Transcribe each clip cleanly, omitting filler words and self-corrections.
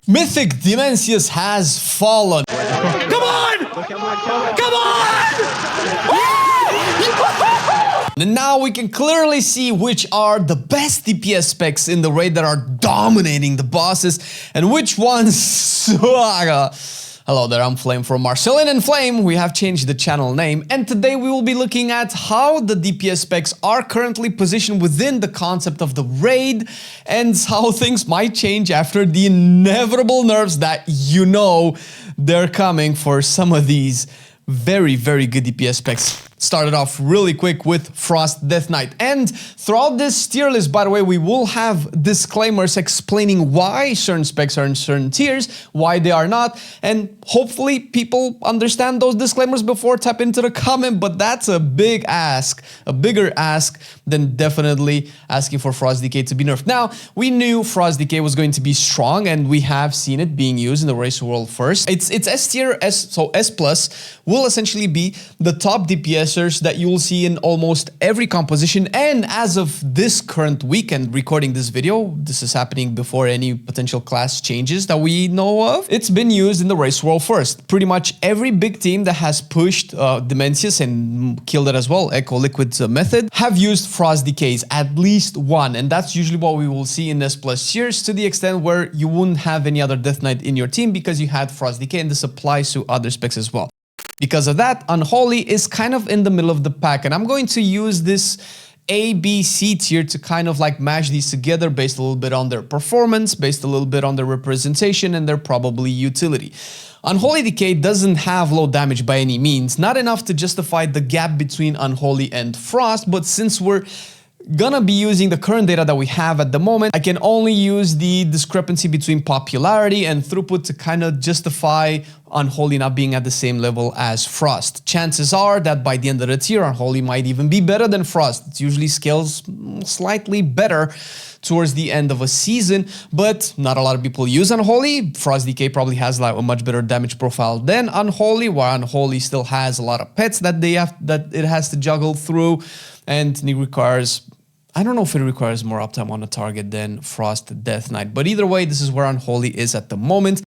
Mythic Dimensius has fallen. Come on! Come on! And now we can clearly see which are the best DPS specs in the raid that are dominating the bosses and which ones suck. Hello there, I'm Flame from Marcelian&Flame. We have changed the channel name, and today we will be looking at how the DPS specs are currently positioned within the concept of the raid and how things might change after the inevitable nerfs that you know they're coming for some of these very, very good DPS specs. Started off really quick with Frost Death Knight, and throughout this tier list, by the way, we will have disclaimers explaining why certain specs are in certain tiers, why they are not, and hopefully people understand those disclaimers before tap into the comment, but that's a big ask, a bigger ask than definitely asking for Frost DK to be nerfed. Now, we knew Frost DK was going to be strong, and we have seen it being used in the race world first. It's S tier, so S plus will essentially be the top DPS that you will see in almost every composition, and as of this current week and recording this video, this is happening before any potential class changes that we know of, it's been used in the race world first. Pretty much every big team that has pushed Dimensius and killed it as well, Echo Liquid's method, have used Frost DKs, at least one, and that's usually what we will see in S plus tiers, to the extent where you wouldn't have any other Death Knight in your team because you had Frost DK, and this applies to other specs as well. Because of that, Unholy is kind of in the middle of the pack, and I'm going to use this A, B, C tier to kind of like mash these together based a little bit on their performance, based a little bit on their representation, and their probably utility. Unholy DK doesn't have low damage by any means, not enough to justify the gap between Unholy and Frost, but since we're gonna be using the current data that we have at the moment, I can only use the discrepancy between popularity and throughput to kind of justify Unholy not being at the same level as Frost. Chances are that by the end of the tier, Unholy might even be better than Frost. It usually scales slightly better towards the end of a season, but not a lot of people use Unholy. Frost DK probably has like a much better damage profile than Unholy, while Unholy still has a lot of pets that it has to juggle through, and it requires, I don't know if it requires more uptime on a target than Frost Death Knight, but either way, this is where Unholy is at the moment.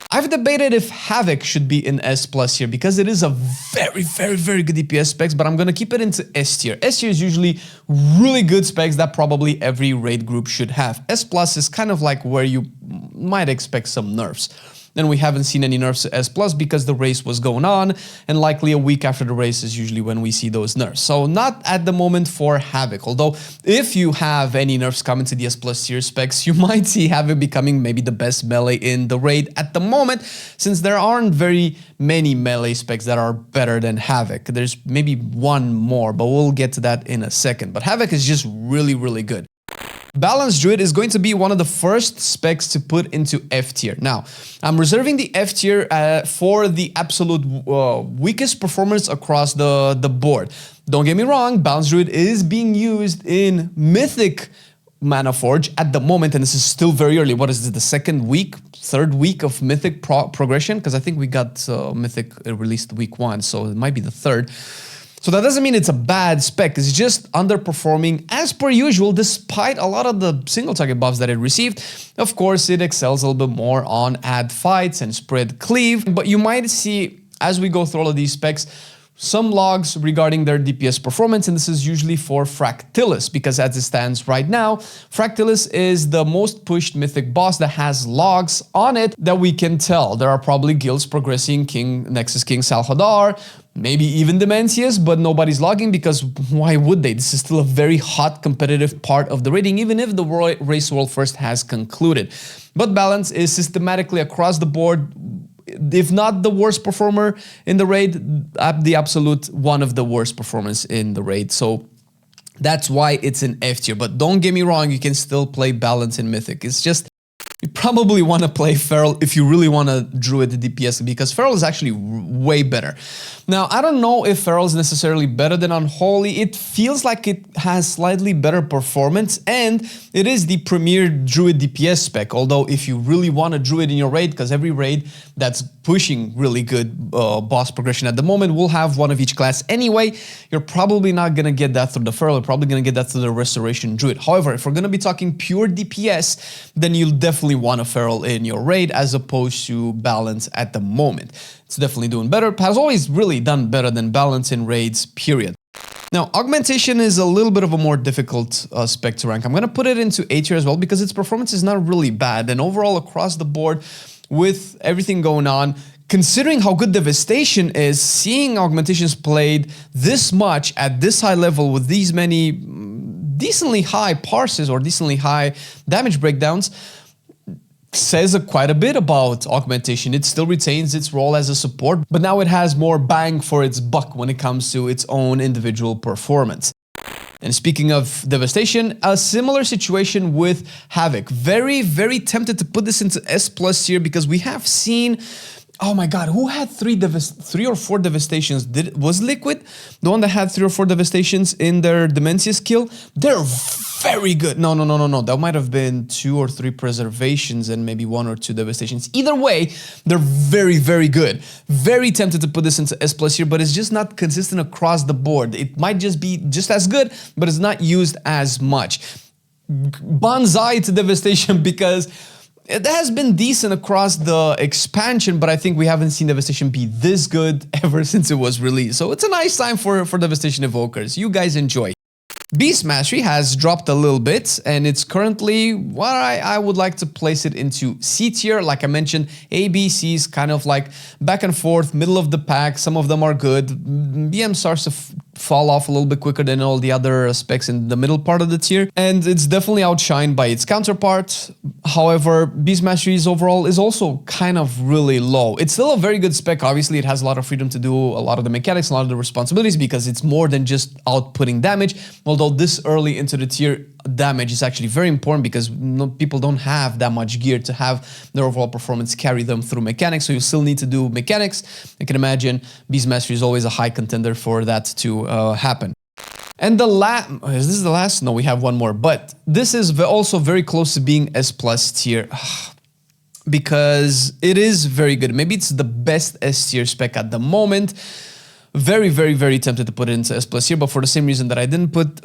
I've debated if Havoc should be in S plus here because it is a very, very, very good DPS specs, but I'm gonna keep it into S tier. S tier is usually really good specs that probably every raid group should have. S plus is kind of like where you might expect some nerfs. Then we haven't seen any nerfs to S plus because the race was going on, and likely a week after the race is usually when we see those nerfs. So not at the moment for Havoc, although if you have any nerfs coming to the S plus tier specs, you might see Havoc becoming maybe the best melee in the raid at the moment, since there aren't very many melee specs that are better than Havoc. There's maybe one more, but we'll get to that in a second. But Havoc is just really, really good. Balanced Druid is going to be one of the first specs to put into F tier. Now, I'm reserving the F tier for the absolute weakest performance across the board. Don't get me wrong, Balanced Druid is being used in Mythic Manaforge at the moment, and this is still very early. What is this, the second week, third week of Mythic progression? Because I think we got Mythic released week 1, so it might be the third. So that doesn't mean it's a bad spec, it's just underperforming as per usual despite a lot of the single target buffs that it received. Of course, it excels a little bit more on add fights and spread cleave, but you might see as we go through all of these specs some logs regarding their DPS performance, and this is usually for Fractilis, because as it stands right now, Fractilis is the most pushed mythic boss that has logs on it that we can tell. There are probably guilds progressing Nexus King Salhadar, maybe even Dimensius, but nobody's logging because why would they? This is still a very hot competitive part of the raiding, even if the race world first has concluded. But Balance is systematically across the board, if not the worst performer in the raid, the absolute one of the worst performance in the raid. So that's why it's an F tier. But don't get me wrong, you can still play Balance in Mythic. It's just you probably want to play Feral if you really want to Druid DPS, because Feral is actually way better. Now, I don't know if Feral is necessarily better than Unholy. It feels like it has slightly better performance, and it is the premier Druid DPS spec. Although, if you really want a Druid in your raid, because every raid that's pushing really good boss progression at the moment will have one of each class anyway, you're probably not going to get that through the Feral. You're probably going to get that through the Restoration Druid. However, if we're going to be talking pure DPS, then you'll definitely definitely want a feral in your raid as opposed to balance at the moment. It's definitely doing better. Has always really done better than balance in raids, period. Now, augmentation is a little bit of a more difficult spec to rank. I'm going to put it into A tier as well because its performance is not really bad. And overall, across the board, with everything going on, considering how good Devastation is, seeing augmentations played this much at this high level with these many decently high parses or decently high damage breakdowns, says quite a bit about augmentation. It still retains its role as a support, but now it has more bang for its buck when it comes to its own individual performance. And speaking of Devastation, a similar situation with Havoc. Very, very tempted to put this into S+ tier because we have seen, oh my god, who had 3 or 4 devastations? Was Liquid the one that had 3 or 4 devastations in their Dementia skill? They're very good. No. That might have been 2 or 3 preservations and maybe 1 or 2 devastations. Either way, they're very, very good. Very tempted to put this into S+ here, but it's just not consistent across the board. It might just be just as good, but it's not used as much. Banzai to Devastation because it has been decent across the expansion, but I think we haven't seen Devastation be this good ever since it was released. So it's a nice time for Devastation Evokers. You guys enjoy. Beast Mastery has dropped a little bit, and it's currently, well, I would like to place it into C tier. Like I mentioned, A, B, C is kind of like back and forth, middle of the pack. Some of them are good. BM starts to fall off a little bit quicker than all the other specs in the middle part of the tier, and it's definitely outshined by its counterpart. However, Beast Mastery's overall is also kind of really low. It's still a very good spec. Obviously, it has a lot of freedom to do a lot of the mechanics, a lot of the responsibilities, because it's more than just outputting damage. Although this early into the tier, damage is actually very important because people don't have that much gear to have their overall performance carry them through mechanics, so you still need to do mechanics. I can imagine Beast Mastery is always a high contender for that to happen. And the last, is this the last? No, we have one more, but this is also very close to being S+ tier because it is very good. Maybe it's the best S tier spec at the moment. Very, very, very tempted to put it into S+ here, but for the same reason that I didn't put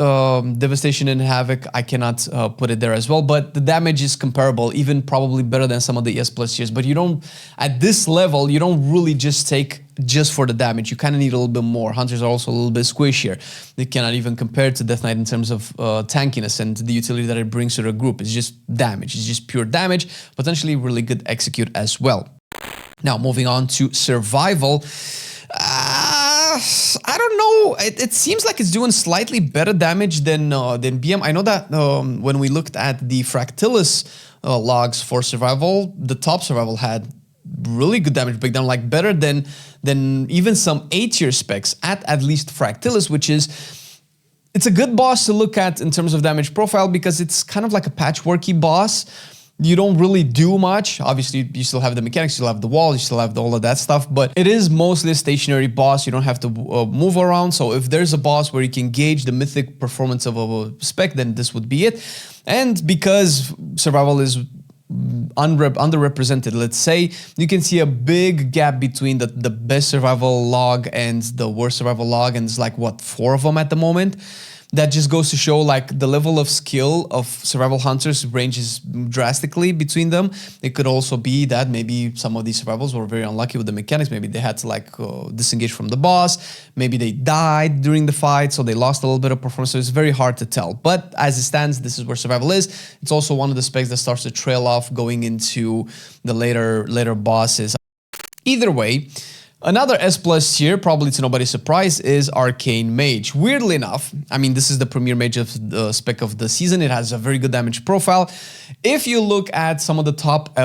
Devastation and Havoc, I cannot put it there as well. But the damage is comparable, even probably better than some of the S+ tiers. But you don't, at this level, you don't really just take just for the damage. You kind of need a little bit more. Hunters are also a little bit squishier. They cannot even compare to Death Knight in terms of tankiness and the utility that it brings to the group. It's just damage. It's just pure damage. Potentially really good execute as well. Now, moving on to Survival. I don't know. It seems like it's doing slightly better damage than BM. I know that when we looked at the Fractilis logs for Survival, the top Survival had really good damage breakdown, like better than even some A tier specs at least Fractilis, which is, it's a good boss to look at in terms of damage profile because it's kind of like a patchworky boss. You don't really do much. Obviously, you still have the mechanics, you still have the wall, you still have all of that stuff, but it is mostly a stationary boss. You don't have to move around. So if there's a boss where you can gauge the mythic performance of a spec, then this would be it. And because Survival is underrepresented, let's say, you can see a big gap between the best Survival log and the worst Survival log, and it's like, what, 4 of them at the moment? That just goes to show like the level of skill of Survival Hunters ranges drastically between them. It could also be that maybe some of these Survivals were very unlucky with the mechanics. Maybe they had to like disengage from the boss. Maybe they died during the fight, so they lost a little bit of performance. So it's very hard to tell. But as it stands, this is where Survival is. It's also one of the specs that starts to trail off going into the later bosses. Either way, another S+ tier, probably to nobody's surprise, is Arcane Mage. Weirdly enough, I mean, this is the premier mage of the spec of the season. It has a very good damage profile. If you look at some of the top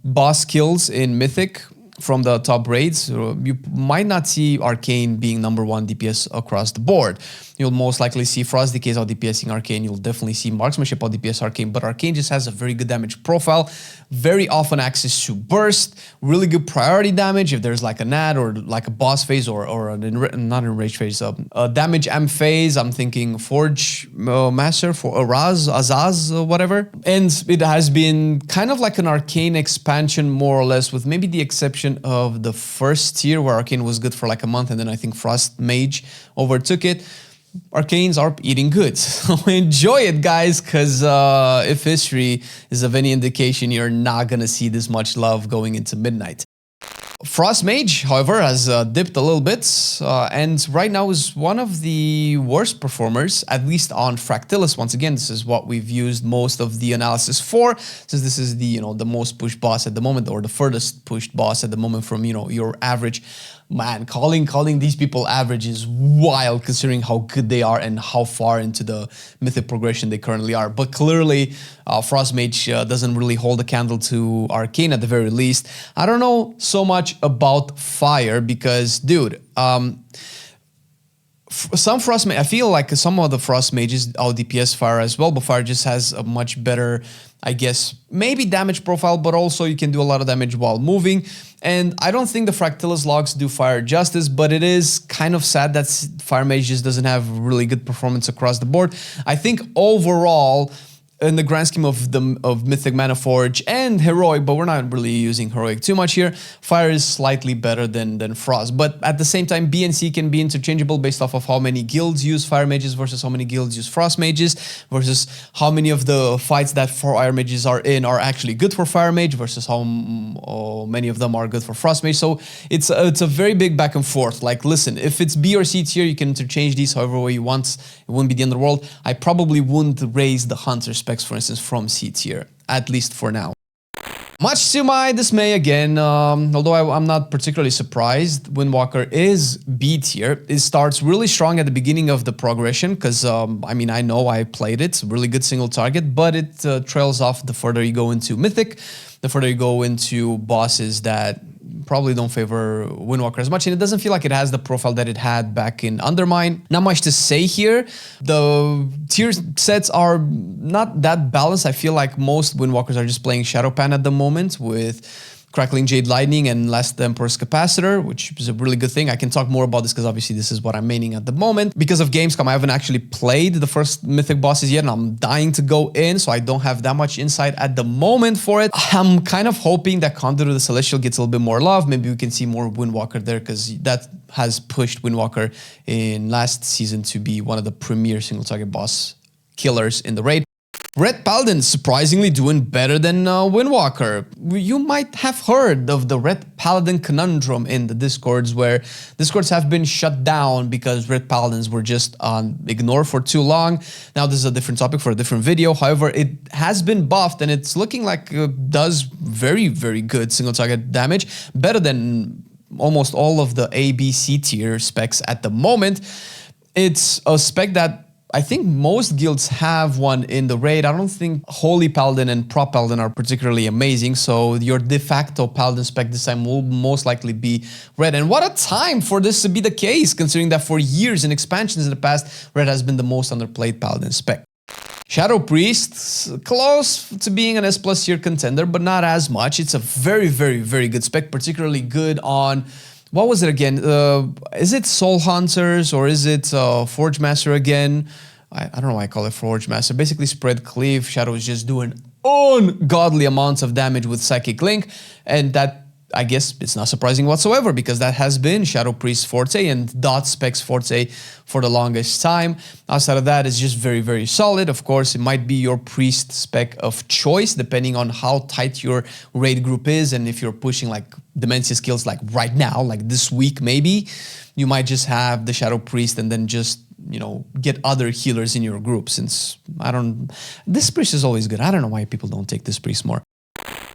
boss kills in Mythic from the top raids, you might not see Arcane being #1 DPS across the board. You'll most likely see Frost DKs out DPSing Arcane. You'll definitely see Marksmanship out DPS Arcane, but Arcane just has a very good damage profile. Very often access to burst, really good priority damage if there's like an ad or like a boss phase or not an enrage phase, a damage M phase. I'm thinking Forge Master for Azaz, whatever. And it has been kind of like an Arcane expansion, more or less, with maybe the exception of the first tier where Arcane was good for like a month, and then I think Frost Mage overtook it. Arcanes are eating good. So enjoy it, guys, because if history is of any indication, you're not gonna see this much love going into midnight. Frost Mage, however, has dipped a little bit, and right now is one of the worst performers, at least on Fractalis. Once again, this is what we've used most of the analysis for, since this is the the most pushed boss at the moment, or the furthest pushed boss at the moment from your average. Man, calling these people average is wild, considering how good they are and how far into the mythic progression they currently are. But clearly, Frost Mage doesn't really hold a candle to Arcane at the very least. I don't know so much about Fire because, dude, some Frost Mage, I feel like some of the Frost Mages out DPS Fire as well, but Fire just has a much better, I guess, maybe damage profile, but also you can do a lot of damage while moving. And I don't think the Fractalis logs do Fire justice, but it is kind of sad that Fire Mage just doesn't have really good performance across the board. I think overall, in the grand scheme of Mythic Manaforge and Heroic, but we're not really using Heroic too much here, Fire is slightly better than Frost. But at the same time, B and C can be interchangeable based off of how many guilds use Fire Mages versus how many guilds use Frost Mages, versus how many of the fights that Fire Mages are in are actually good for Fire Mage versus how many of them are good for Frost Mage. So it's a very big back and forth. Like, listen, if it's B or C tier, you can interchange these however way you want. It wouldn't be the end of the world. I probably wouldn't raise the Hunter spec, for instance, from C tier, at least for now. Much to my dismay again, although I'm not particularly surprised, Windwalker is B tier. It starts really strong at the beginning of the progression because, I mean, I know I played it, really good single target, but it trails off the further you go into Mythic, the further you go into bosses that probably don't favor Windwalker as much, and it doesn't feel like it has the profile that it had back in Undermine. Not much to say here. The tier sets are not that balanced. I feel like most Windwalkers are just playing Shadowpan at the moment with Crackling Jade Lightning and Last Emperor's Capacitor, which is a really good thing. I can talk more about this because obviously this is what I'm maining at the moment. Because of Gamescom, I haven't actually played the first Mythic bosses yet, and I'm dying to go in, so I don't have that much insight at the moment for it. I'm kind of hoping that Conduit of the Celestial gets a little bit more love. Maybe we can see more Windwalker there, because that has pushed Windwalker in last season to be one of the premier single target boss killers in the raid. Ret Paladin surprisingly doing better than Windwalker. You might have heard of the Ret Paladin conundrum in the Discords, where Discords have been shut down because Ret Paladins were just ignored for too long. Now this is a different topic for a different video. However, it has been buffed and it's looking like it does very, very good single target damage, better than almost all of the A, B, C tier specs at the moment. It's a spec that I think most guilds have one in the raid. I don't think Holy Paladin and Prop Paladin are particularly amazing, so your de facto Paladin spec this time will most likely be Red. And what a time for this to be the case, considering that for years in expansions in the past, Red has been the most underplayed Paladin spec. Shadow Priest, close to being an S+ tier contender, but not as much. It's a very, very, very good spec, particularly good on... What was it again? Is it Soul Hunters or is it Forge Master again? I don't know why I call it Forge Master. Basically, spread cleave. Shadow is just doing ungodly amounts of damage with Psychic Link, and that, I guess, it's not surprising whatsoever, because that has been Shadow Priest's forte and Dot Spec's forte for the longest time. Outside of that, it's just very, very solid. Of course, it might be your Priest spec of choice, depending on how tight your raid group is, and if you're pushing like Dementia skills like right now, like this week maybe, you might just have the Shadow Priest and then just, you know, get other healers in your group, since this Priest is always good. I don't know why people don't take this Priest more.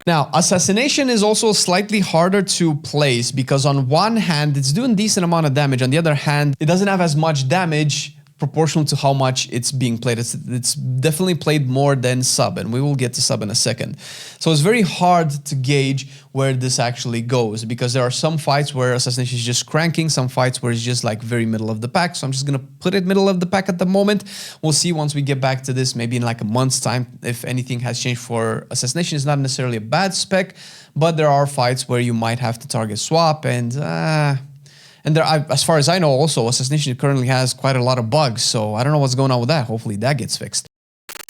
Now, Assassination is also slightly harder to place, because on one hand, it's doing decent amount of damage. On the other hand, it doesn't have as much damage proportional to how much it's being played. It's definitely played more than Sub, and we will get to Sub in a second. So it's very hard to gauge where this actually goes, because there are some fights where Assassination is just cranking, some fights where it's just like very middle of the pack. So I'm just gonna put it middle of the pack at the moment. We'll see once we get back to this, maybe in like a month's time, if anything has changed for Assassination. It's not necessarily a bad spec, but there are fights where you might have to target swap, and there, as far as I know, also, Assassination currently has quite a lot of bugs, so I don't know what's going on with that. Hopefully that gets fixed.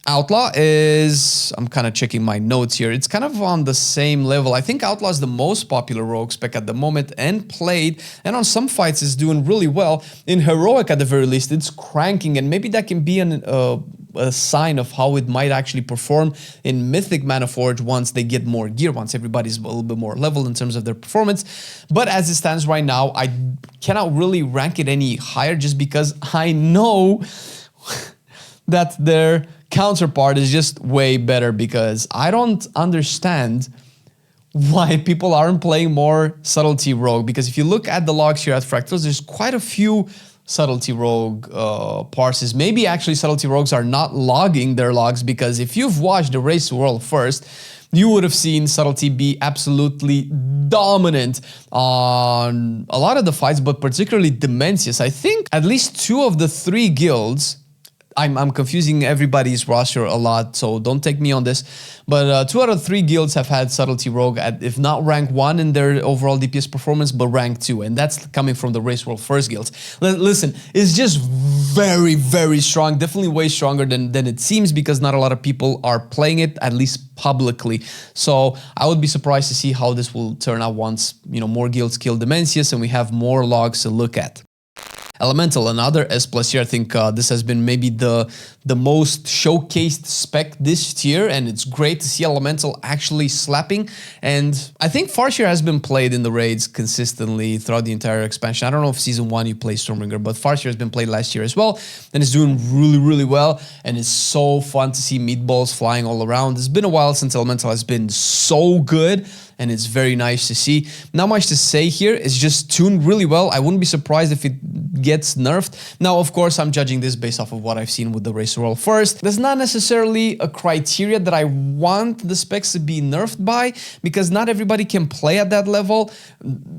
Outlaw is, I'm kind of checking my notes here, it's kind of on the same level. I think Outlaw is the most popular rogue spec at the moment and played, and on some fights is doing really well. In Heroic at the very least, it's cranking, and maybe that can be a sign of how it might actually perform in Mythic Manaforge once they get more gear, once everybody's a little bit more leveled in terms of their performance. But as it stands right now, I cannot really rank it any higher just because I know that their counterpart is just way better, because I don't understand why people aren't playing more Subtlety Rogue, because if you look at the logs here at Fractals, there's quite a few Subtlety Rogue parses. Maybe actually Subtlety Rogues are not logging their logs, because if you've watched the Race World first, you would have seen Subtlety be absolutely dominant on a lot of the fights, but particularly Dimensius. I think at least 2 of the 3 guilds, I'm confusing everybody's roster a lot, so don't take me on this. But 2 out of 3 guilds have had Subtlety Rogue at, if not rank 1 in their overall DPS performance, but rank 2. And that's coming from the Race World First guilds. Listen, it's just very, very strong. Definitely way stronger than it seems, because not a lot of people are playing it, at least publicly. So I would be surprised to see how this will turn out once, you know, more guilds kill Dimensius and we have more logs to look at. Elemental, another S+ here. I think this has been maybe the most showcased spec this tier, and it's great to see Elemental actually slapping. And I think Farseer has been played in the raids consistently throughout the entire expansion. I don't know if Season 1 you played Stormbringer, but Farseer has been played last year as well, and it's doing really, really well. And it's so fun to see meatballs flying all around. It's been a while since Elemental has been so good, and it's very nice to see. Not much to say here. It's just tuned really well. I wouldn't be surprised if it gets nerfed. Now, of course, I'm judging this based off of what I've seen with the Race World First. There's not necessarily a criteria that I want the specs to be nerfed by, because not everybody can play at that level.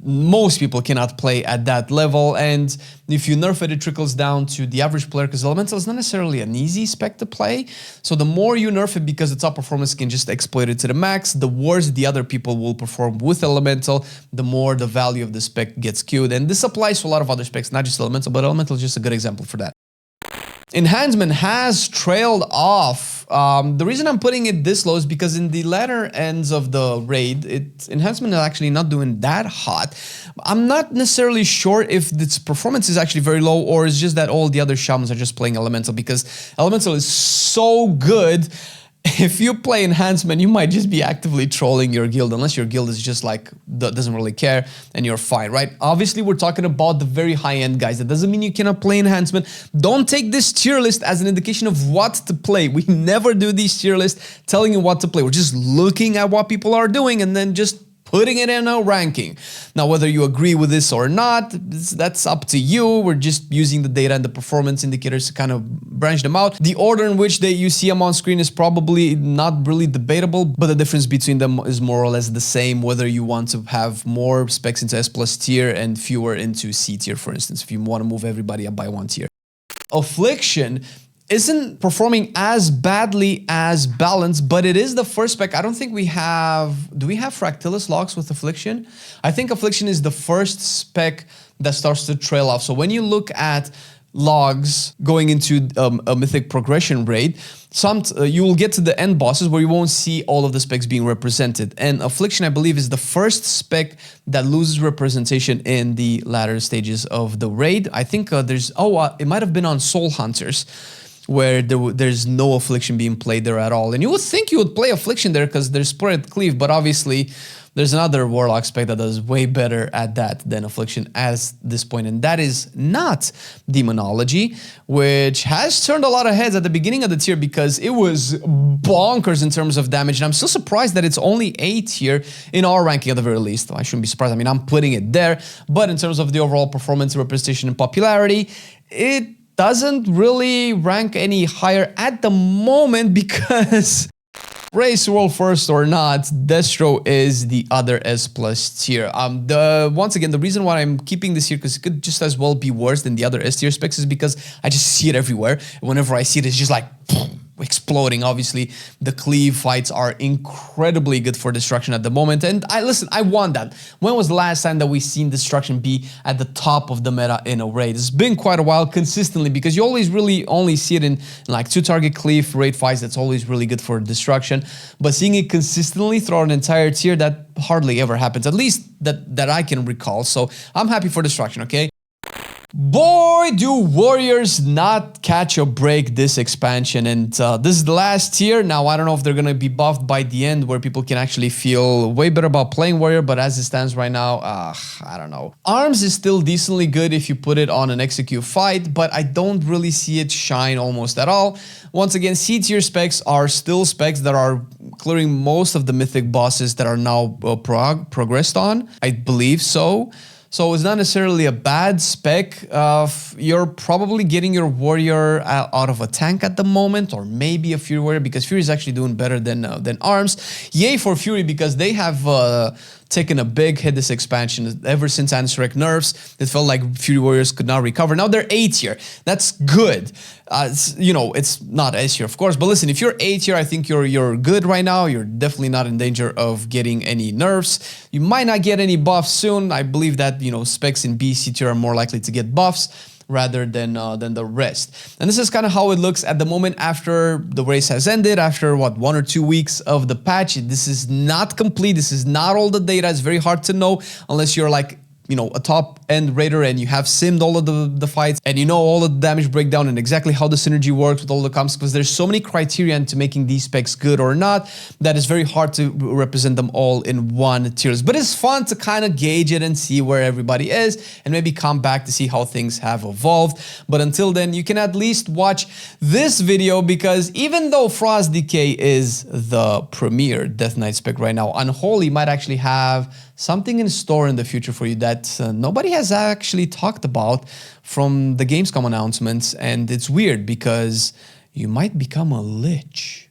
Most people cannot play at that level, and if you nerf it, it trickles down to the average player, because Elemental is not necessarily an easy spec to play. So the more you nerf it, because the top performance can just exploit it to the max, the worse the other people will perform with Elemental, the more the value of the spec gets skewed. And this applies to a lot of other specs, not just Elemental, but Elemental is just a good example for that. Enhancement has trailed off. The reason I'm putting it this low is because in the latter ends of the raid, Enhancement is actually not doing that hot. I'm not necessarily sure if its performance is actually very low, or it's just that all the other shamans are just playing Elemental, because Elemental is so good. If you play Enhancement, you might just be actively trolling your guild, unless your guild is just like, doesn't really care, and you're fine, right? Obviously, we're talking about the very high-end guys. That doesn't mean you cannot play Enhancement. Don't take this tier list as an indication of what to play. We never do these tier lists telling you what to play. We're just looking at what people are doing and then just putting it in a ranking. Now, whether you agree with this or not, that's up to you. We're just using the data and the performance indicators to kind of branch them out. The order in which you see them on screen is probably not really debatable, but the difference between them is more or less the same, whether you want to have more specs into S+ tier and fewer into C tier, for instance, if you want to move everybody up by 1 tier. Affliction isn't performing as badly as Balance, but it is the first spec. I don't think we have... Do we have Fractalis logs with Affliction? I think Affliction is the first spec that starts to trail off. So when you look at logs going into a Mythic progression raid, you will get to the end bosses where you won't see all of the specs being represented. And Affliction, I believe, is the first spec that loses representation in the latter stages of the raid. I think there's... it might have been on Soul Hunters, where there's no Affliction being played there at all. And you would think you would play Affliction there because there's Spread Cleave, but obviously there's another Warlock spec that does way better at that than Affliction at this point, and that is not Demonology, which has turned a lot of heads at the beginning of the tier because it was bonkers in terms of damage, and I'm still surprised that it's only 8 here in our ranking at the very least. I shouldn't be surprised. I mean, I'm putting it there, but in terms of the overall performance, representation, and popularity, it doesn't really rank any higher at the moment because Race World First or not, Destro is the other S+ tier. Once again, the reason why I'm keeping this here, because it could just as well be worse than the other S tier specs, is because I just see it everywhere. Whenever I see it, it's just like exploding. Obviously, the cleave fights are incredibly good for destruction at the moment. And I want that. When was the last time that we seen destruction be at the top of the meta in a raid? It's been quite a while consistently, because you always really only see it in like 2-target cleave raid fights. That's always really good for destruction. But seeing it consistently throughout an entire tier, that hardly ever happens, at least that I can recall. So I'm happy for destruction, okay? Boy, do warriors not catch a break this expansion, and this is the last tier. Now, I don't know if they're gonna be buffed by the end, where people can actually feel way better about playing warrior, but as it stands right now, I don't know. Arms is still decently good if you put it on an execute fight, but I don't really see it shine almost at all. Once again, C tier specs are still specs that are clearing most of the mythic bosses that are now progressed on. I believe so. So it's not necessarily a bad spec. You're probably getting your warrior out of a tank at the moment, or maybe a fury warrior, because fury is actually doing better than arms. Yay for fury, because they have taken a big hit this expansion. Ever since Ansurek nerfs, it felt like fury warriors could not recover. Now they're A tier. That's good. You know, it's not S tier, of course, but listen, if you're A tier, I think you're good right now. You're definitely not in danger of getting any nerfs. You might not get any buffs soon. I believe that, you know, specs in B, C tier are more likely to get buffs rather than the rest. And this is kind of how it looks at the moment after the race has ended, after what, 1 or 2 weeks of the patch. This is not complete. This is not all the data. It's very hard to know unless you're like, you know, a top-end raider and you have simmed all of the fights and you know all the damage breakdown and exactly how the synergy works with all the comps, because there's so many criteria into making these specs good or not that it's very hard to represent them all in one tier list. But it's fun to kind of gauge it and see where everybody is and maybe come back to see how things have evolved. But until then, you can at least watch this video, because even though Frost DK is the premier Death Knight spec right now, Unholy might actually have something in store in the future for you that nobody has actually talked about from the Gamescom announcements. And it's weird because you might become a lich.